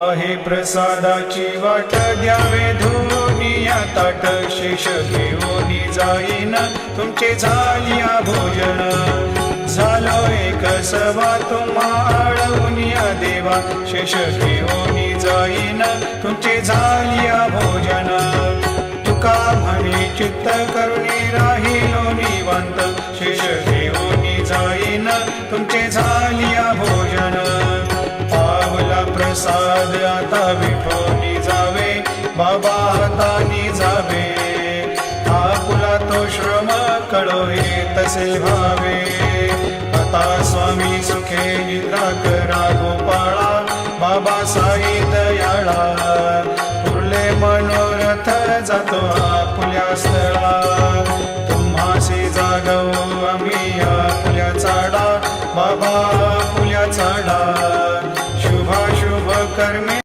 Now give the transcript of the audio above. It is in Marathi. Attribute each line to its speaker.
Speaker 1: आहे प्रसादाची वाट द्यावे धुनिया ताट शेष घेऊनी जाईन तुमचे झालिया भोजन झालो एक सवा तुम्हा आळवनिया देवा शेष घेऊनी जाईन तुमचे झालिया भोजन तुका म्हणे चित्त करुणी राहिलो निवांत शेष घेऊनी जाईन तुमचे झालिया भोजन पावला प्रसाद आता विठोनी जावे बाबा हातानी जावे आपुला तो श्रम कळोहे तसे भावे आता स्वामी सुखे निद्रा करा गोपाळा बाबा साई दयाळा